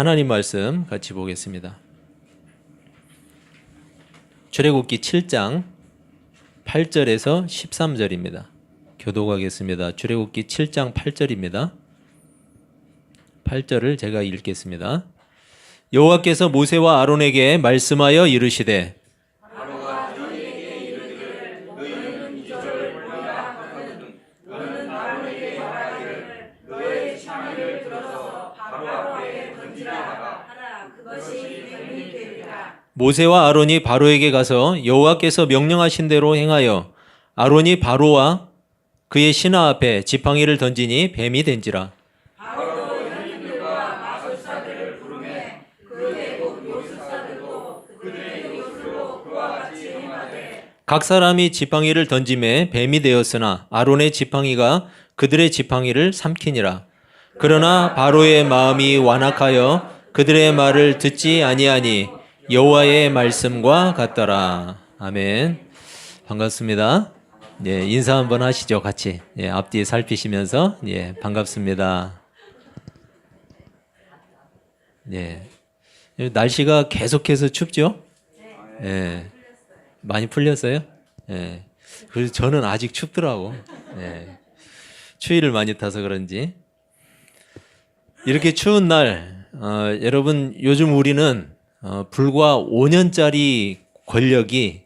하나님 말씀 같이 보겠습니다. 출애굽기 7장 8절에서 13절입니다. 교독하겠습니다. 출애굽기 7장 8절입니다. 8절을 제가 읽겠습니다. 여호와께서 모세와 아론에게 말씀하여 이르시되 모세와 아론이 바로에게 가서 여호와께서 명령하신 대로 행하여 아론이 바로와 그의 신하 앞에 지팡이를 던지니 뱀이 된지라. 각 사람이 지팡이를 던짐에 뱀이 되었으나 아론의 지팡이가 그들의 지팡이를 삼키니라. 그러나 바로의 마음이 완악하여 그들의 말을 듣지 아니하니 여호와의 말씀과 같더라. 아멘. 반갑습니다. 예, 인사 한번 하시죠, 같이. 예, 앞뒤 살피시면서 예, 반갑습니다. 예, 날씨가 계속해서 춥죠? 예, 많이 풀렸어요? 예, 그래서 저는 아직 춥더라고. 예, 추위를 많이 타서 그런지. 이렇게 추운 날, 여러분 요즘 우리는 불과 5년짜리 권력이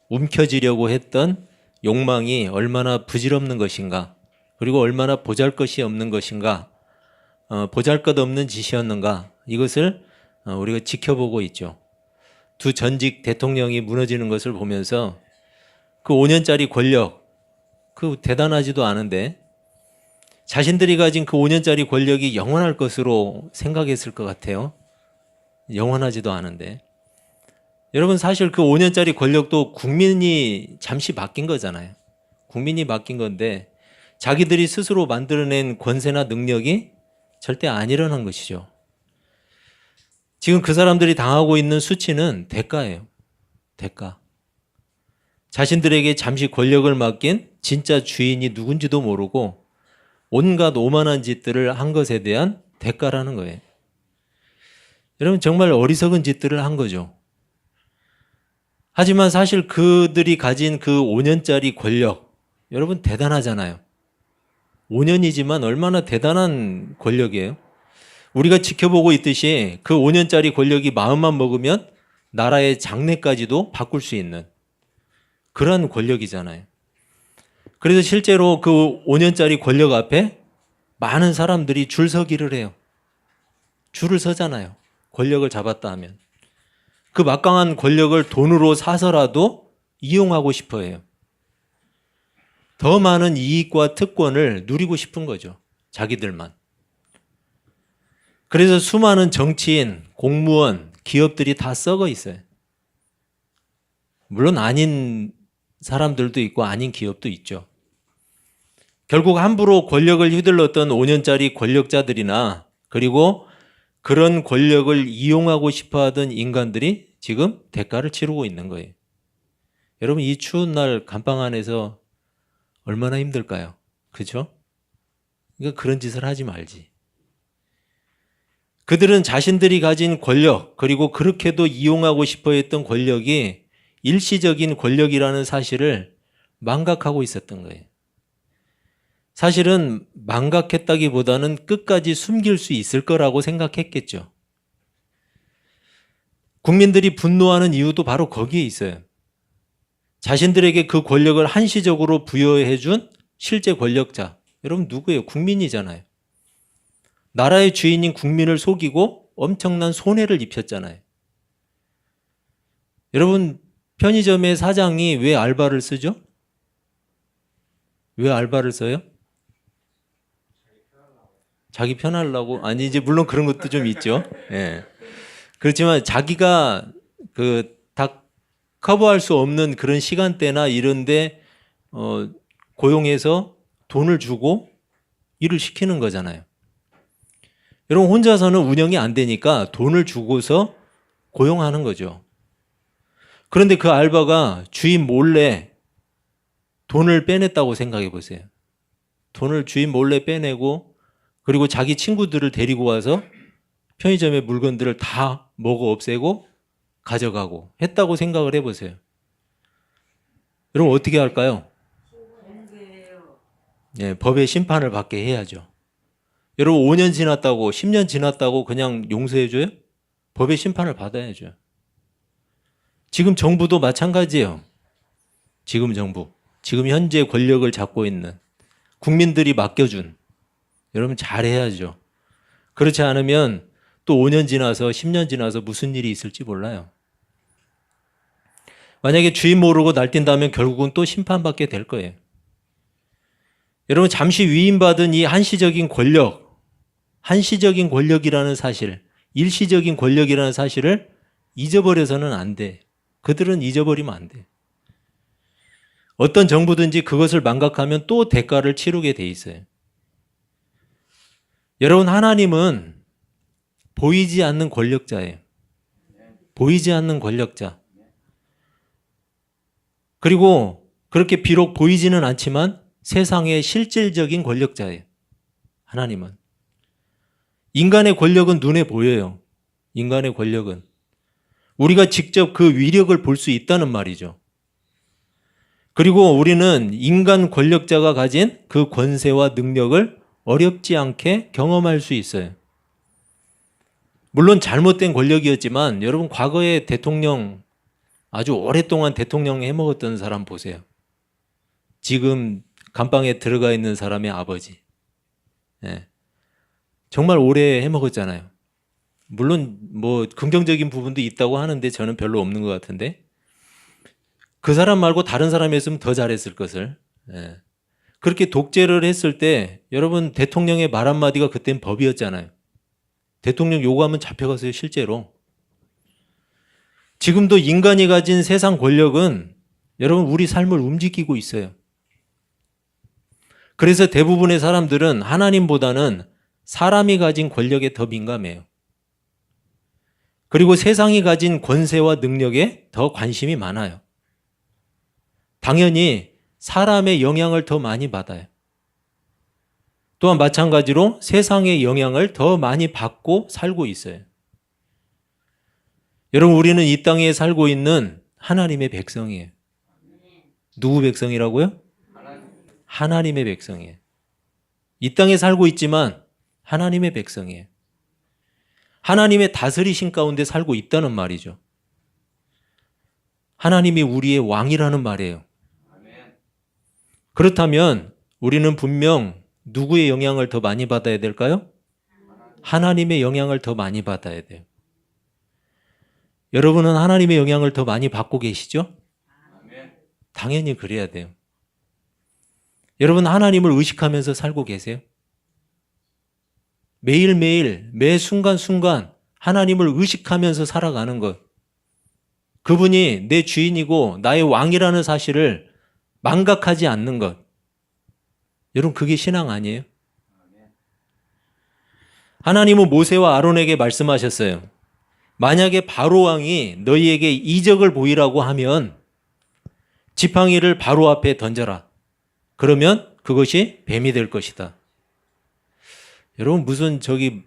움켜쥐려고 했던 욕망이 얼마나 부질없는 것인가, 그리고 얼마나 보잘것이 없는 것인가, 보잘것없는 짓이었는가, 이것을 우리가 지켜보고 있죠. 두 전직 대통령이 무너지는 것을 보면서 그 5년짜리 권력, 그 대단하지도 않은데 자신들이 가진 그 5년짜리 권력이 영원할 것으로 생각했을 것 같아요. 영원하지도 않은데. 여러분 사실 그 5년짜리 권력도 국민이 잠시 맡긴 거잖아요. 국민이 맡긴 건데 자기들이 스스로 만들어낸 권세나 능력이 절대 안 일어난 것이죠. 지금 그 사람들이 당하고 있는 수치는 대가예요. 대가. 자신들에게 잠시 권력을 맡긴 진짜 주인이 누군지도 모르고 온갖 오만한 짓들을 한 것에 대한 대가라는 거예요. 여러분 정말 어리석은 짓들을 한 거죠. 하지만 사실 그들이 가진 그 5년짜리 권력, 여러분 대단하잖아요. 5년이지만 얼마나 대단한 권력이에요. 우리가 지켜보고 있듯이 그 5년짜리 권력이 마음만 먹으면 나라의 장래까지도 바꿀 수 있는 그런 권력이잖아요. 그래서 실제로 그 5년짜리 권력 앞에 많은 사람들이 줄 서기를 해요. 줄을 서잖아요. 권력을 잡았다 하면. 그 막강한 권력을 돈으로 사서라도 이용하고 싶어 해요. 더 많은 이익과 특권을 누리고 싶은 거죠. 자기들만. 그래서 수많은 정치인, 공무원, 기업들이 다 썩어 있어요. 물론 아닌 사람들도 있고 아닌 기업도 있죠. 결국 함부로 권력을 휘둘렀던 5년짜리 권력자들이나 그리고 그런 권력을 이용하고 싶어하던 인간들이 지금 대가를 치르고 있는 거예요. 여러분 이 추운 날 감방 안에서 얼마나 힘들까요? 그렇죠? 그러니까 그런 짓을 하지 말지. 그들은 자신들이 가진 권력 그리고 그렇게도 이용하고 싶어 했던 권력이 일시적인 권력이라는 사실을 망각하고 있었던 거예요. 사실은 망각했다기보다는 끝까지 숨길 수 있을 거라고 생각했겠죠. 국민들이 분노하는 이유도 바로 거기에 있어요. 자신들에게 그 권력을 한시적으로 부여해 준 실제 권력자, 여러분 누구예요? 국민이잖아요. 나라의 주인인 국민을 속이고 엄청난 손해를 입혔잖아요. 여러분 편의점의 사장이 왜 알바를 쓰죠? 왜 알바를 써요? 자기 편하려고? 아니 이제 물론 그런 것도 좀 있죠. 예. 그렇지만 자기가 다 커버할 수 없는 그런 시간대나 이런데 고용해서 돈을 주고 일을 시키는 거잖아요. 여러분 혼자서는 운영이 안 되니까 돈을 주고서 고용하는 거죠. 그런데 그 알바가 주인 몰래 돈을 빼냈다고 생각해 보세요. 돈을 주인 몰래 빼내고 그리고 자기 친구들을 데리고 와서 편의점의 물건들을 다 먹어 없애고 가져가고 했다고 생각을 해보세요. 여러분 어떻게 할까요? 예, 법의 심판을 받게 해야죠. 여러분 5년 지났다고 10년 지났다고 그냥 용서해줘요? 법의 심판을 받아야죠. 지금 정부도 마찬가지예요. 지금 정부, 지금 현재 권력을 잡고 있는 국민들이 맡겨준 여러분 잘해야죠. 그렇지 않으면 또 5년 지나서 10년 지나서 무슨 일이 있을지 몰라요. 만약에 주인 모르고 날뛴다면 결국은 또 심판받게 될 거예요. 여러분 잠시 위임받은 이 한시적인 권력, 한시적인 권력이라는 사실, 일시적인 권력이라는 사실을 잊어버려서는 안 돼. 그들은 잊어버리면 안 돼. 어떤 정부든지 그것을 망각하면 또 대가를 치르게 돼 있어요. 여러분 하나님은 보이지 않는 권력자예요. 보이지 않는 권력자. 그리고 그렇게 비록 보이지는 않지만 세상의 실질적인 권력자예요. 하나님은. 인간의 권력은 눈에 보여요. 인간의 권력은. 우리가 직접 그 위력을 볼 수 있다는 말이죠. 그리고 우리는 인간 권력자가 가진 그 권세와 능력을 어렵지 않게 경험할 수 있어요. 물론 잘못된 권력이었지만 여러분 과거에 대통령 아주 오랫동안 대통령 해먹었던 사람 보세요. 지금 감방에 들어가 있는 사람의 아버지. 예. 정말 오래 해먹었잖아요. 물론 뭐 긍정적인 부분도 있다고 하는데 저는 별로 없는 것 같은데 그 사람 말고 다른 사람이 했으면 더 잘했을 것을. 예. 그렇게 독재를 했을 때 여러분 대통령의 말 한마디가 그땐 법이었잖아요. 대통령 요구하면 잡혀갔어요 실제로. 지금도 인간이 가진 세상 권력은 여러분 우리 삶을 움직이고 있어요. 그래서 대부분의 사람들은 하나님보다는 사람이 가진 권력에 더 민감해요. 그리고 세상이 가진 권세와 능력에 더 관심이 많아요. 당연히 사람의 영향을 더 많이 받아요. 또한 마찬가지로 세상의 영향을 더 많이 받고 살고 있어요. 여러분 우리는 이 땅에 살고 있는 하나님의 백성이에요. 누구 백성이라고요? 하나님의 백성이에요. 이 땅에 살고 있지만 하나님의 백성이에요. 하나님의 다스리신 가운데 살고 있다는 말이죠. 하나님이 우리의 왕이라는 말이에요. 그렇다면 우리는 분명 누구의 영향을 더 많이 받아야 될까요? 하나님의 영향을 더 많이 받아야 돼요. 여러분은 하나님의 영향을 더 많이 받고 계시죠? 당연히 그래야 돼요. 여러분 하나님을 의식하면서 살고 계세요? 매일매일 매 순간순간 하나님을 의식하면서 살아가는 것. 그분이 내 주인이고 나의 왕이라는 사실을 망각하지 않는 것. 여러분 그게 신앙 아니에요? 하나님은 모세와 아론에게 말씀하셨어요. 만약에 바로 왕이 너희에게 이적을 보이라고 하면 지팡이를 바로 앞에 던져라. 그러면 그것이 뱀이 될 것이다. 여러분 무슨 저기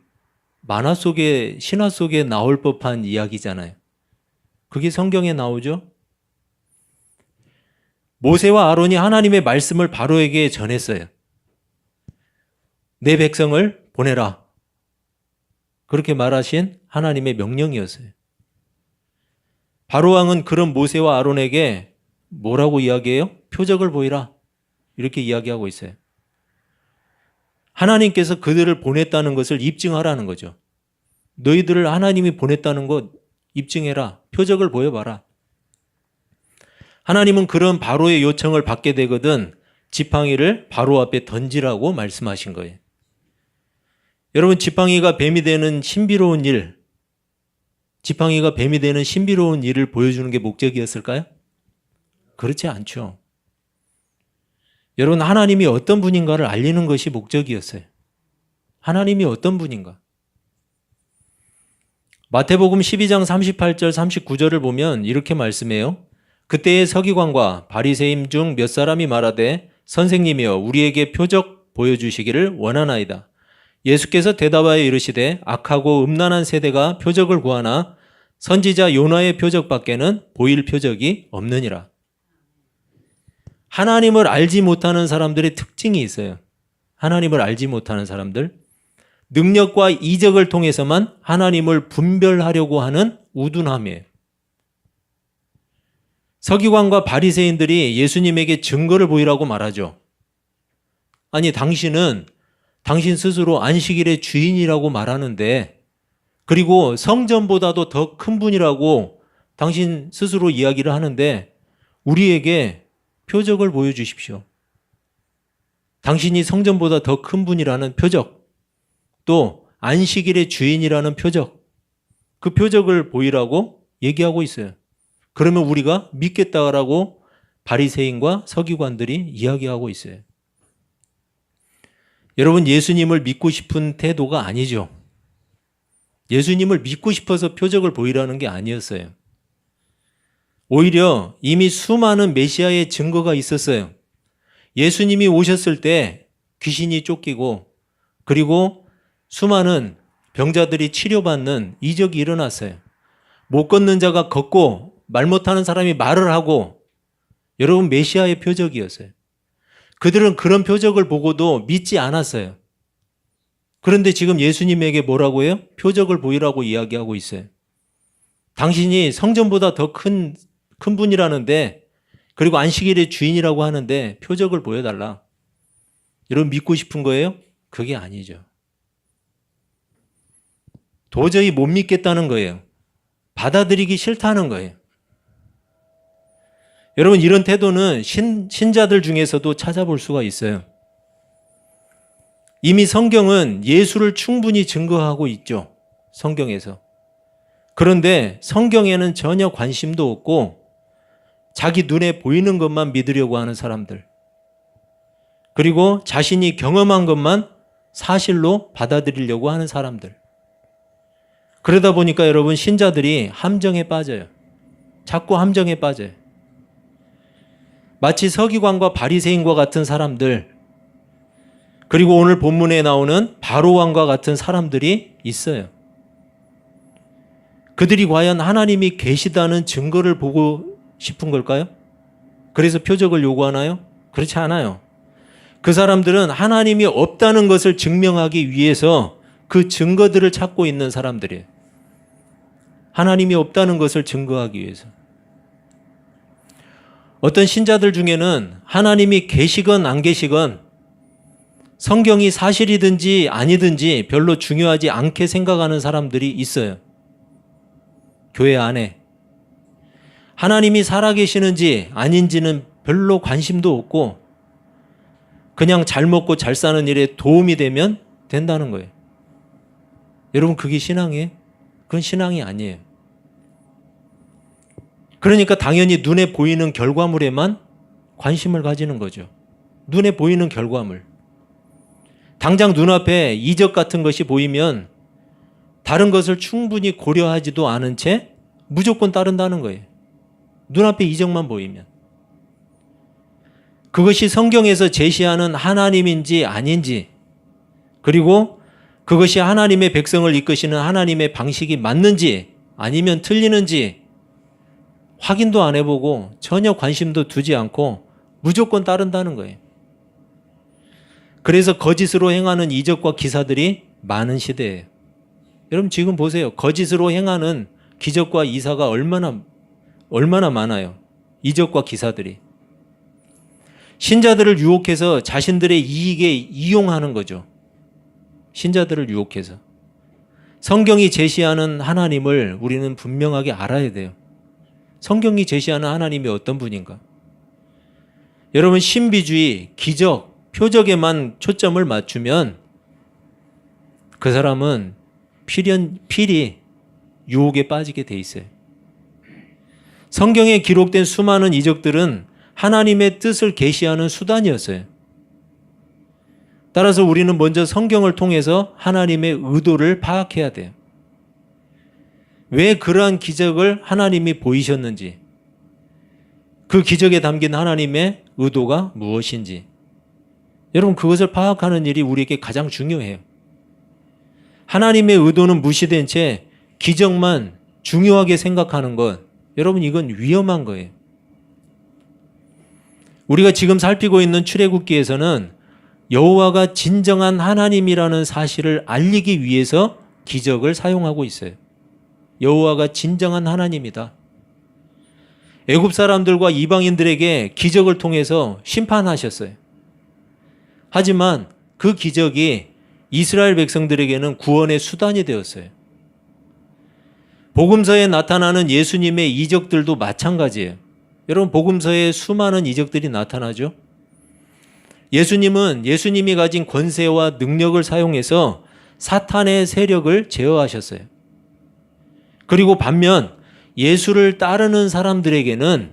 만화 속에 신화 속에 나올 법한 이야기잖아요. 그게 성경에 나오죠? 모세와 아론이 하나님의 말씀을 바로에게 전했어요. 내 백성을 보내라. 그렇게 말하신 하나님의 명령이었어요. 바로 왕은 그런 모세와 아론에게 뭐라고 이야기해요? 표적을 보이라. 이렇게 이야기하고 있어요. 하나님께서 그들을 보냈다는 것을 입증하라는 거죠. 너희들을 하나님이 보냈다는 것 입증해라. 표적을 보여봐라. 하나님은 그런 바로의 요청을 받게 되거든 지팡이를 바로 앞에 던지라고 말씀하신 거예요. 여러분 지팡이가 뱀이 되는 신비로운 일, 지팡이가 뱀이 되는 신비로운 일을 보여주는 게 목적이었을까요? 그렇지 않죠. 여러분 하나님이 어떤 분인가를 알리는 것이 목적이었어요. 하나님이 어떤 분인가. 마태복음 12장 38절 39절을 보면 이렇게 말씀해요. 그때의 서기관과 바리새인 중 몇 사람이 말하되 선생님이여 우리에게 표적 보여주시기를 원하나이다. 예수께서 대답하여 이르시되 악하고 음란한 세대가 표적을 구하나 선지자 요나의 표적밖에는 보일 표적이 없느니라. 하나님을 알지 못하는 사람들의 특징이 있어요. 하나님을 알지 못하는 사람들, 능력과 이적을 통해서만 하나님을 분별하려고 하는 우둔함이에요. 서기관과 바리새인들이 예수님에게 증거를 보이라고 말하죠. 아니, 당신은 당신 스스로 안식일의 주인이라고 말하는데, 그리고 성전보다도 더 큰 분이라고 당신 스스로 이야기를 하는데 우리에게 표적을 보여주십시오. 당신이 성전보다 더 큰 분이라는 표적, 또 안식일의 주인이라는 표적, 그 표적을 보이라고 얘기하고 있어요. 그러면 우리가 믿겠다라고 바리새인과 서기관들이 이야기하고 있어요. 여러분, 예수님을 믿고 싶은 태도가 아니죠. 예수님을 믿고 싶어서 표적을 보이라는 게 아니었어요. 오히려 이미 수많은 메시아의 증거가 있었어요. 예수님이 오셨을 때 귀신이 쫓기고, 그리고 수많은 병자들이 치료받는 이적이 일어났어요. 못 걷는 자가 걷고 말 못하는 사람이 말을 하고, 여러분, 메시아의 표적이었어요. 그들은 그런 표적을 보고도 믿지 않았어요. 그런데 지금 예수님에게 뭐라고 해요? 표적을 보이라고 이야기하고 있어요. 당신이 성전보다 더 큰 분이라는데, 그리고 안식일의 주인이라고 하는데 표적을 보여달라. 여러분, 믿고 싶은 거예요? 그게 아니죠. 도저히 못 믿겠다는 거예요. 받아들이기 싫다는 거예요. 여러분, 이런 태도는 신자들 중에서도 찾아볼 수가 있어요. 이미 성경은 예수를 충분히 증거하고 있죠. 성경에서. 그런데 성경에는 전혀 관심도 없고 자기 눈에 보이는 것만 믿으려고 하는 사람들, 그리고 자신이 경험한 것만 사실로 받아들이려고 하는 사람들. 그러다 보니까 여러분, 신자들이 함정에 빠져요. 자꾸 함정에 빠져요. 마치 서기관과 바리새인과 같은 사람들, 그리고 오늘 본문에 나오는 바로왕과 같은 사람들이 있어요. 그들이 과연 하나님이 계시다는 증거를 보고 싶은 걸까요? 그래서 표적을 요구하나요? 그렇지 않아요. 그 사람들은 하나님이 없다는 것을 증명하기 위해서 그 증거들을 찾고 있는 사람들이에요. 하나님이 없다는 것을 증거하기 위해서. 어떤 신자들 중에는 하나님이 계시건 안 계시건 성경이 사실이든지 아니든지 별로 중요하지 않게 생각하는 사람들이 있어요. 교회 안에. 하나님이 살아계시는지 아닌지는 별로 관심도 없고 그냥 잘 먹고 잘 사는 일에 도움이 되면 된다는 거예요. 여러분, 그게 신앙이에요? 그건 신앙이 아니에요. 그러니까 당연히 눈에 보이는 결과물에만 관심을 가지는 거죠. 눈에 보이는 결과물. 당장 눈앞에 이적 같은 것이 보이면 다른 것을 충분히 고려하지도 않은 채 무조건 따른다는 거예요. 눈앞에 이적만 보이면. 그것이 성경에서 제시하는 하나님인지 아닌지, 그리고 그것이 하나님의 백성을 이끄시는 하나님의 방식이 맞는지 아니면 틀리는지 확인도 안 해보고 전혀 관심도 두지 않고 무조건 따른다는 거예요. 그래서 거짓으로 행하는 이적과 기사들이 많은 시대예요. 여러분, 지금 보세요. 거짓으로 행하는 기적과 이사가 얼마나 많아요. 이적과 기사들이. 신자들을 유혹해서 자신들의 이익에 이용하는 거죠. 신자들을 유혹해서. 성경이 제시하는 하나님을 우리는 분명하게 알아야 돼요. 성경이 제시하는 하나님이 어떤 분인가? 여러분, 신비주의, 기적, 표적에만 초점을 맞추면 그 사람은 필히 유혹에 빠지게 돼 있어요. 성경에 기록된 수많은 이적들은 하나님의 뜻을 계시하는 수단이었어요. 따라서 우리는 먼저 성경을 통해서 하나님의 의도를 파악해야 돼요. 왜 그러한 기적을 하나님이 보이셨는지, 그 기적에 담긴 하나님의 의도가 무엇인지, 여러분, 그것을 파악하는 일이 우리에게 가장 중요해요. 하나님의 의도는 무시된 채 기적만 중요하게 생각하는 것, 여러분 이건 위험한 거예요. 우리가 지금 살피고 있는 출애굽기에서는 여호와가 진정한 하나님이라는 사실을 알리기 위해서 기적을 사용하고 있어요. 여호와가 진정한 하나님이다. 애굽 사람들과 이방인들에게 기적을 통해서 심판하셨어요. 하지만 그 기적이 이스라엘 백성들에게는 구원의 수단이 되었어요. 복음서에 나타나는 예수님의 이적들도 마찬가지예요. 여러분 복음서에 수많은 이적들이 나타나죠. 예수님은 예수님이 가진 권세와 능력을 사용해서 사탄의 세력을 제어하셨어요. 그리고 반면 예수를 따르는 사람들에게는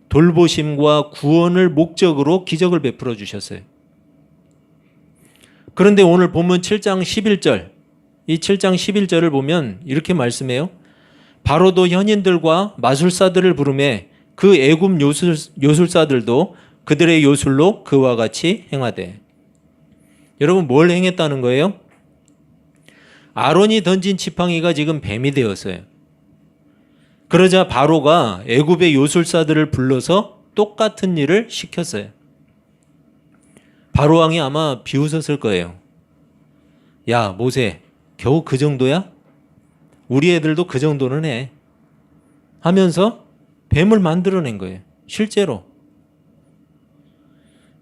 돌보심과 구원을 목적으로 기적을 베풀어 주셨어요. 그런데 오늘 본문 7장 11절, 이 7장 11절을 보면 이렇게 말씀해요. 바로도 현인들과 마술사들을 부르매 그 애굽 요술사들도 그들의 요술로 그와 같이 행하되. 여러분 뭘 행했다는 거예요? 아론이 던진 지팡이가 지금 뱀이 되었어요. 그러자 바로가 애굽의 요술사들을 불러서 똑같은 일을 시켰어요. 바로 왕이 아마 비웃었을 거예요. 야 모세, 겨우 그 정도야? 우리 애들도 그 정도는 해. 하면서 뱀을 만들어낸 거예요. 실제로.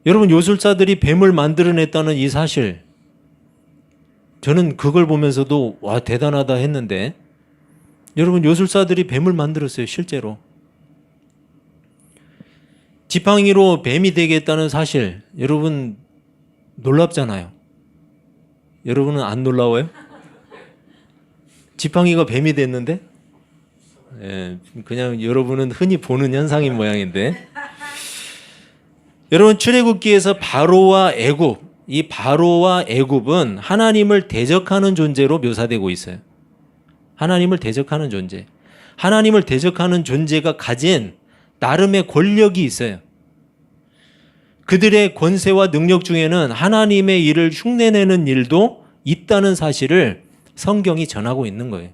여러분 요술사들이 뱀을 만들어냈다는 이 사실, 저는 그걸 보면서도 와 대단하다 했는데, 여러분 요술사들이 뱀을 만들었어요. 실제로. 지팡이로 뱀이 되겠다는 사실, 여러분 놀랍잖아요. 여러분은 안 놀라워요? 지팡이가 뱀이 됐는데? 예, 그냥 여러분은 흔히 보는 현상인 모양인데. 여러분 출애굽기에서 바로와 애굽, 이 바로와 애굽은 하나님을 대적하는 존재로 묘사되고 있어요. 하나님을 대적하는 존재. 하나님을 대적하는 존재가 가진 나름의 권력이 있어요. 그들의 권세와 능력 중에는 하나님의 일을 흉내내는 일도 있다는 사실을 성경이 전하고 있는 거예요.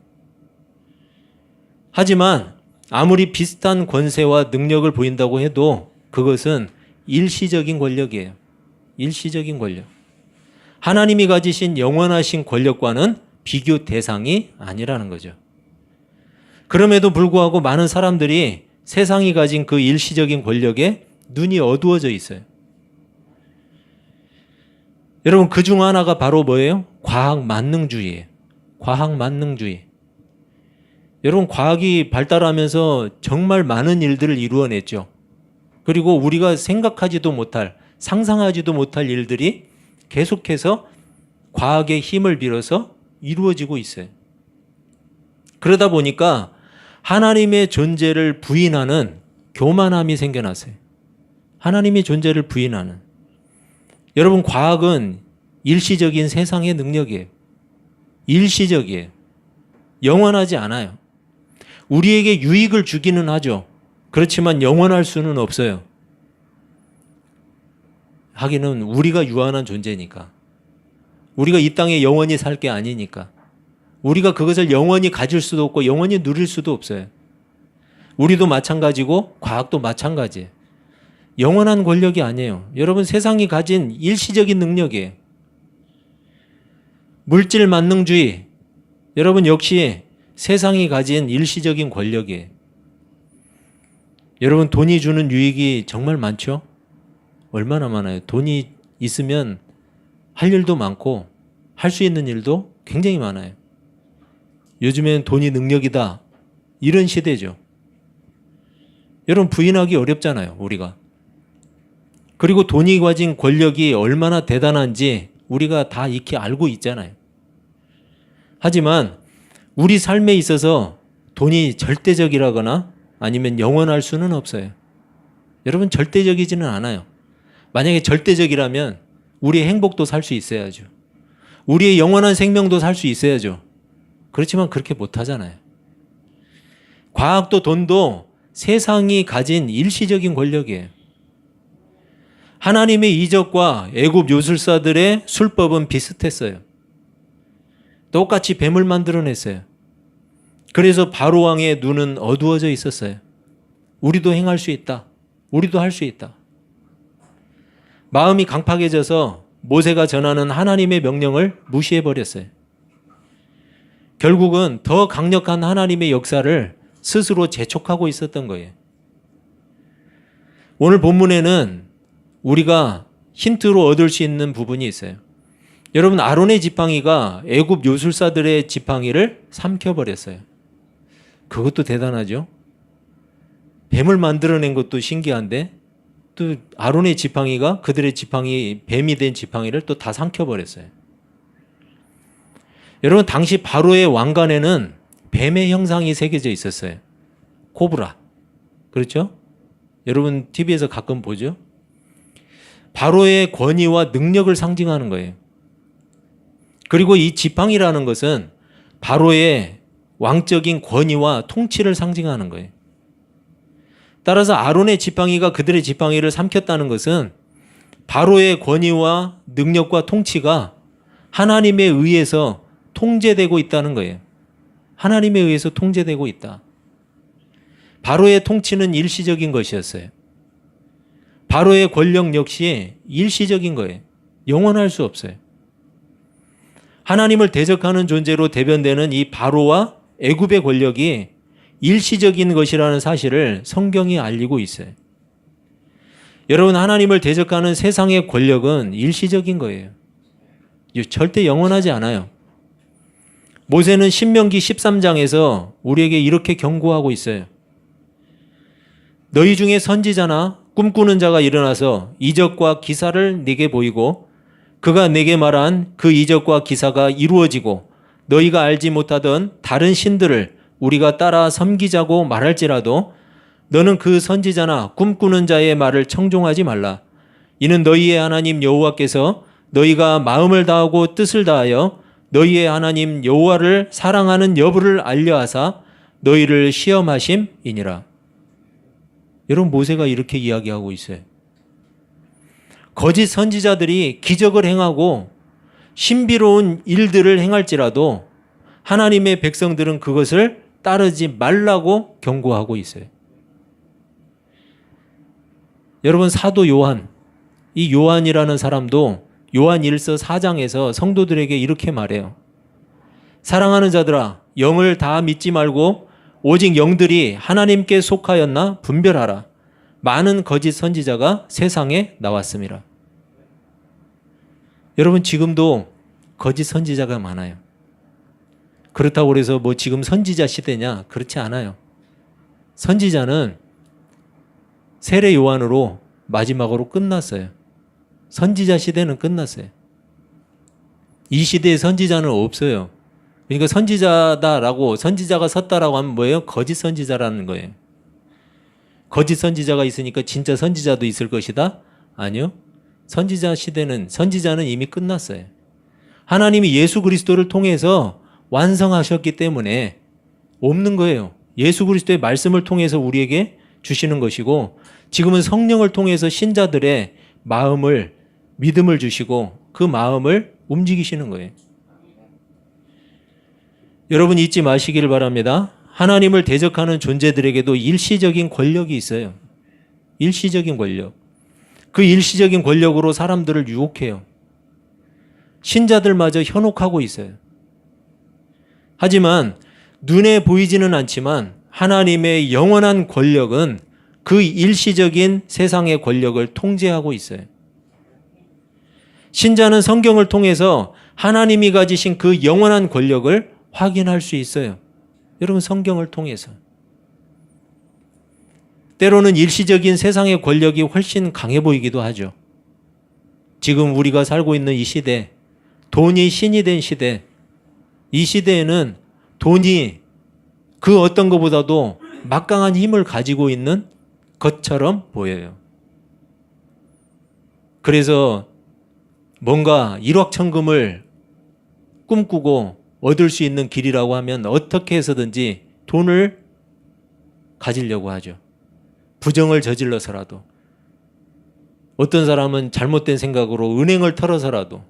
하지만 아무리 비슷한 권세와 능력을 보인다고 해도 그것은 일시적인 권력이에요. 일시적인 권력. 하나님이 가지신 영원하신 권력과는 비교 대상이 아니라는 거죠. 그럼에도 불구하고 많은 사람들이 세상이 가진 그 일시적인 권력에 눈이 어두워져 있어요. 여러분 그 중 하나가 바로 뭐예요? 과학 만능주의예요. 과학 만능주의. 여러분 과학이 발달하면서 정말 많은 일들을 이루어냈죠. 그리고 우리가 생각하지도 못할, 상상하지도 못할 일들이 계속해서 과학의 힘을 빌어서 이루어지고 있어요. 그러다 보니까 하나님의 존재를 부인하는 교만함이 생겨났어요. 하나님의 존재를 부인하는. 여러분 과학은 일시적인 세상의 능력이에요. 일시적이에요. 영원하지 않아요. 우리에게 유익을 주기는 하죠. 그렇지만 영원할 수는 없어요. 하기는 우리가 유한한 존재니까. 우리가 이 땅에 영원히 살 게 아니니까. 우리가 그것을 영원히 가질 수도 없고 영원히 누릴 수도 없어요. 우리도 마찬가지고 과학도 마찬가지예요. 영원한 권력이 아니에요. 여러분 세상이 가진 일시적인 능력이에요. 물질 만능주의, 여러분 역시 세상이 가진 일시적인 권력이에요. 여러분 돈이 주는 유익이 정말 많죠? 얼마나 많아요. 돈이 있으면 할 일도 많고 할 수 있는 일도 굉장히 많아요. 요즘엔 돈이 능력이다. 이런 시대죠. 여러분 부인하기 어렵잖아요. 우리가. 그리고 돈이 가진 권력이 얼마나 대단한지 우리가 다 익히 알고 있잖아요. 하지만 우리 삶에 있어서 돈이 절대적이라거나 아니면 영원할 수는 없어요. 여러분 절대적이지는 않아요. 만약에 절대적이라면 우리의 행복도 살 수 있어야죠. 우리의 영원한 생명도 살 수 있어야죠. 그렇지만 그렇게 못하잖아요. 과학도 돈도 세상이 가진 일시적인 권력이에요. 하나님의 이적과 애굽 요술사들의 술법은 비슷했어요. 똑같이 뱀을 만들어냈어요. 그래서 바로 왕의 눈은 어두워져 있었어요. 우리도 행할 수 있다. 우리도 할 수 있다. 마음이 강팍해져서 모세가 전하는 하나님의 명령을 무시해버렸어요. 결국은 더 강력한 하나님의 역사를 스스로 재촉하고 있었던 거예요. 오늘 본문에는 우리가 힌트로 얻을 수 있는 부분이 있어요. 여러분, 아론의 지팡이가 애굽 요술사들의 지팡이를 삼켜버렸어요. 그것도 대단하죠. 뱀을 만들어낸 것도 신기한데 또 아론의 지팡이가 그들의 지팡이, 뱀이 된 지팡이를 또 다 삼켜버렸어요. 여러분, 당시 바로의 왕관에는 뱀의 형상이 새겨져 있었어요. 코브라. 그렇죠? 여러분 TV에서 가끔 보죠? 바로의 권위와 능력을 상징하는 거예요. 그리고 이 지팡이라는 것은 바로의 왕적인 권위와 통치를 상징하는 거예요. 따라서 아론의 지팡이가 그들의 지팡이를 삼켰다는 것은 바로의 권위와 능력과 통치가 하나님에 의해서 통제되고 있다는 거예요. 하나님에 의해서 통제되고 있다. 바로의 통치는 일시적인 것이었어요. 바로의 권력 역시 일시적인 거예요. 영원할 수 없어요. 하나님을 대적하는 존재로 대변되는 이 바로와 애굽의 권력이 일시적인 것이라는 사실을 성경이 알리고 있어요. 여러분, 하나님을 대적하는 세상의 권력은 일시적인 거예요. 절대 영원하지 않아요. 모세는 신명기 13장에서 우리에게 이렇게 경고하고 있어요. 너희 중에 선지자나 꿈꾸는 자가 일어나서 이적과 기사를 네게 보이고 그가 내게 말한 그 이적과 기사가 이루어지고 너희가 알지 못하던 다른 신들을 우리가 따라 섬기자고 말할지라도 너는 그 선지자나 꿈꾸는 자의 말을 청종하지 말라. 이는 너희의 하나님 여호와께서 너희가 마음을 다하고 뜻을 다하여 너희의 하나님 여호와를 사랑하는 여부를 알려하사 너희를 시험하심이니라. 여러분, 모세가 이렇게 이야기하고 있어요. 거짓 선지자들이 기적을 행하고 신비로운 일들을 행할지라도 하나님의 백성들은 그것을 따르지 말라고 경고하고 있어요. 여러분, 사도 요한, 이 요한이라는 사람도 요한 1서 4장에서 성도들에게 이렇게 말해요. 사랑하는 자들아, 영을 다 믿지 말고 오직 영들이 하나님께 속하였나 분별하라. 많은 거짓 선지자가 세상에 나왔습니다. 여러분, 지금도 거짓 선지자가 많아요. 그렇다고 해서 뭐 지금 선지자 시대냐? 그렇지 않아요. 선지자는 세례 요한으로 마지막으로 끝났어요. 선지자 시대는 끝났어요. 이 시대에 선지자는 없어요. 그러니까 선지자다라고, 선지자가 섰다라고 하면 뭐예요? 거짓 선지자라는 거예요. 거짓 선지자가 있으니까 진짜 선지자도 있을 것이다? 아니요. 선지자는 이미 끝났어요. 하나님이 예수 그리스도를 통해서 완성하셨기 때문에 없는 거예요. 예수 그리스도의 말씀을 통해서 우리에게 주시는 것이고, 지금은 성령을 통해서 신자들의 마음을, 믿음을 주시고 그 마음을 움직이시는 거예요. 여러분, 잊지 마시기를 바랍니다. 하나님을 대적하는 존재들에게도 일시적인 권력이 있어요. 일시적인 권력. 그 일시적인 권력으로 사람들을 유혹해요. 신자들마저 현혹하고 있어요. 하지만 눈에 보이지는 않지만 하나님의 영원한 권력은 그 일시적인 세상의 권력을 통제하고 있어요. 신자는 성경을 통해서 하나님이 가지신 그 영원한 권력을 확인할 수 있어요. 여러분, 성경을 통해서. 때로는 일시적인 세상의 권력이 훨씬 강해 보이기도 하죠. 지금 우리가 살고 있는 이 시대, 돈이 신이 된 시대, 이 시대에는 돈이 그 어떤 것보다도 막강한 힘을 가지고 있는 것처럼 보여요. 그래서 뭔가 일확천금을 꿈꾸고 얻을 수 있는 길이라고 하면 어떻게 해서든지 돈을 가지려고 하죠. 부정을 저질러서라도, 어떤 사람은 잘못된 생각으로 은행을 털어서라도.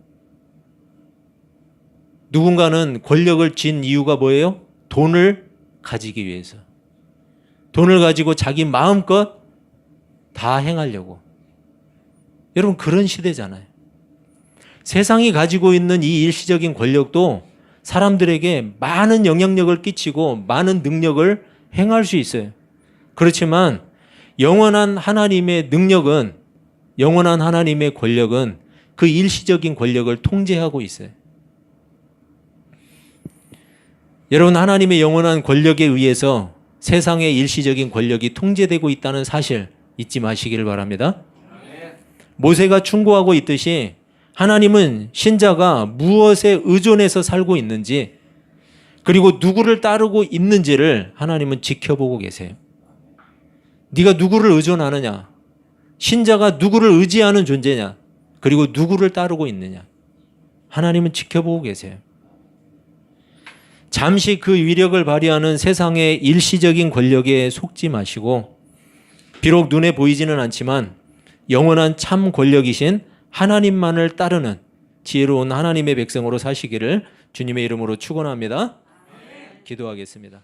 누군가는 권력을 쥔 이유가 뭐예요? 돈을 가지기 위해서. 돈을 가지고 자기 마음껏 다 행하려고. 여러분, 그런 시대잖아요. 세상이 가지고 있는 이 일시적인 권력도 사람들에게 많은 영향력을 끼치고 많은 능력을 행할 수 있어요. 그렇지만 영원한 하나님의 능력은, 영원한 하나님의 권력은 그 일시적인 권력을 통제하고 있어요. 여러분, 하나님의 영원한 권력에 의해서 세상의 일시적인 권력이 통제되고 있다는 사실 잊지 마시기를 바랍니다. 모세가 충고하고 있듯이 하나님은 신자가 무엇에 의존해서 살고 있는지, 그리고 누구를 따르고 있는지를 하나님은 지켜보고 계세요. 네가 누구를 의존하느냐, 신자가 누구를 의지하는 존재냐, 그리고 누구를 따르고 있느냐, 하나님은 지켜보고 계세요. 잠시 그 위력을 발휘하는 세상의 일시적인 권력에 속지 마시고, 비록 눈에 보이지는 않지만 영원한 참 권력이신 하나님만을 따르는 지혜로운 하나님의 백성으로 사시기를 주님의 이름으로 축원합니다. 기도하겠습니다.